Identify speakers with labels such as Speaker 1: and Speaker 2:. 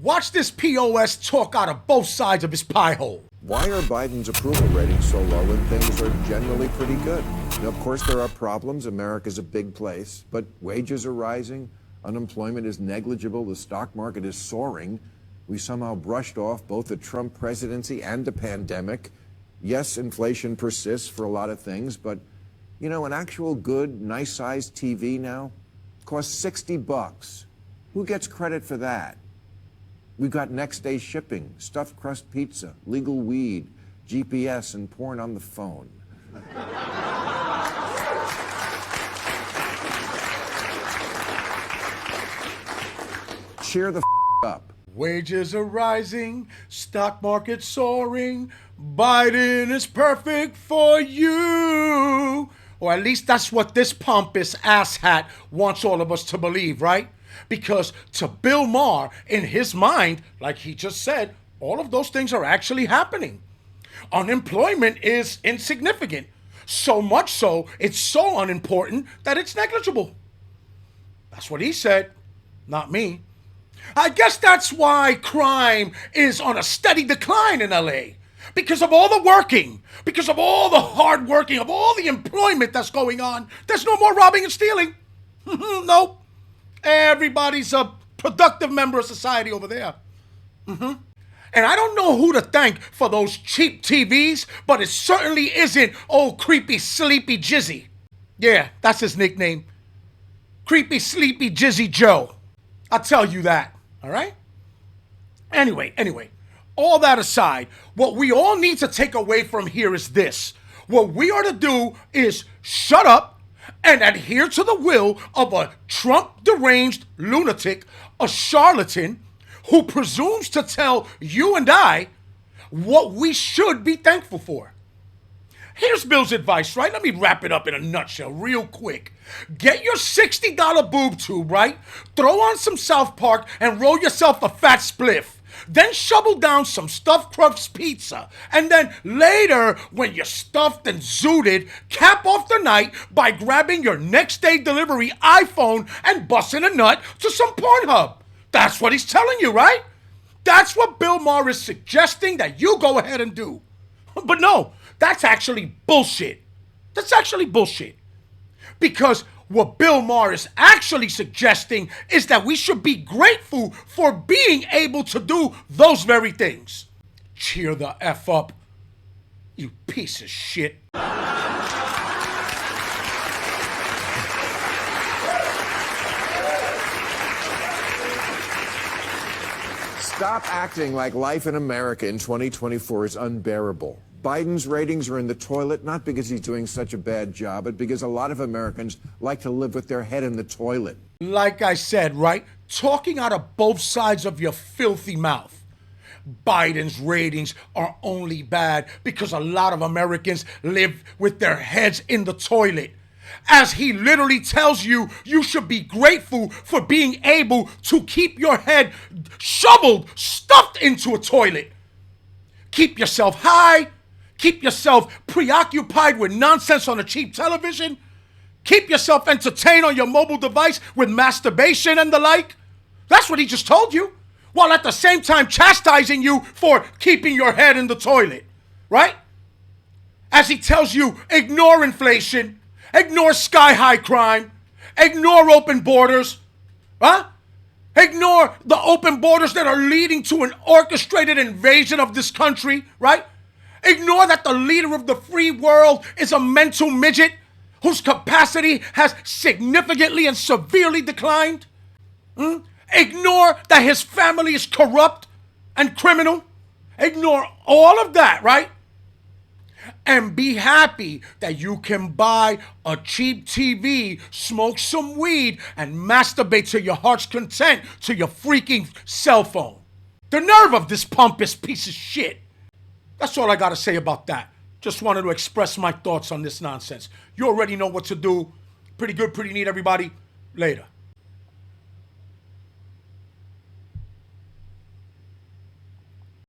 Speaker 1: Watch this POS talk out of both sides of his pie hole.
Speaker 2: Why are Biden's approval ratings so low when things are generally pretty good? Now, of course, there are problems. America's a big place, but wages are rising. Unemployment is negligible. The stock market is soaring. We somehow brushed off both the Trump presidency and the pandemic. Yes, inflation persists for a lot of things, but, you know, an actual good, nice-sized TV now costs $60. Who gets credit for that? We've got next-day shipping, stuffed crust pizza, legal weed, GPS, and porn on the phone. Cheer the up.
Speaker 1: Wages are rising, stock market soaring, Biden is perfect for you. Or at least that's what this pompous asshat wants all of us to believe, right? Because to Bill Maher, in his mind, like he just said, all of those things are actually happening. Unemployment is insignificant. So much so, it's so unimportant that it's negligible. That's what he said, not me. I guess that's why crime is on a steady decline in LA. Because of all the working, because of all the hard working, of all the employment that's going on, there's no more robbing and stealing. Nope. Everybody's a productive member of society over there. And I don't know who to thank for those cheap TVs, but it certainly isn't old creepy sleepy Jizzy. Yeah, that's his nickname. Creepy sleepy Jizzy Joe. I'll tell you that, all right? Anyway, all that aside, what we all need to take away from here is this. What we are to do is shut up and adhere to the will of a Trump deranged lunatic, a charlatan, who presumes to tell you and I what we should be thankful for. Here's Bill's advice, right? Let me wrap it up in a nutshell real quick. Get your $60 boob tube, right? Throw on some South Park and roll yourself a fat spliff. Then shovel down some stuffed crust pizza. And then later, when you're stuffed and zooted, cap off the night by grabbing your next day delivery iPhone and busting a nut to some Pornhub. That's what he's telling you, right? That's what Bill Maher is suggesting that you go ahead and do. But no, that's actually bullshit. That's actually bullshit. Because what Bill Maher is actually suggesting is that we should be grateful for being able to do those very things. Cheer the F up, you piece of shit.
Speaker 2: Stop acting like life in America in 2024 is unbearable. Biden's ratings are in the toilet, not because he's doing such a bad job, but because a lot of Americans like to live with their head in the toilet.
Speaker 1: Like I said, right? Talking out of both sides of your filthy mouth. Biden's ratings are only bad because a lot of Americans live with their heads in the toilet. As he literally tells you, you should be grateful for being able to keep your head shoveled, stuffed into a toilet. Keep yourself high. Keep yourself preoccupied with nonsense on a cheap television. Keep yourself entertained on your mobile device with masturbation and the like. That's what he just told you. While at the same time chastising you for keeping your head in the toilet. Right? As he tells you, ignore inflation. Ignore sky-high crime. Ignore open borders. Huh? Ignore the open borders that are leading to an orchestrated invasion of this country, right? Ignore that the leader of the free world is a mental midget whose capacity has significantly and severely declined. Ignore that his family is corrupt and criminal. Ignore all of that, right? And be happy that you can buy a cheap TV, smoke some weed, and masturbate to your heart's content to your freaking cell phone. The nerve of this pompous piece of shit. That's all I gotta say about that. Just wanted to express my thoughts on this nonsense. You already know what to do. Pretty good, pretty neat, everybody. Later.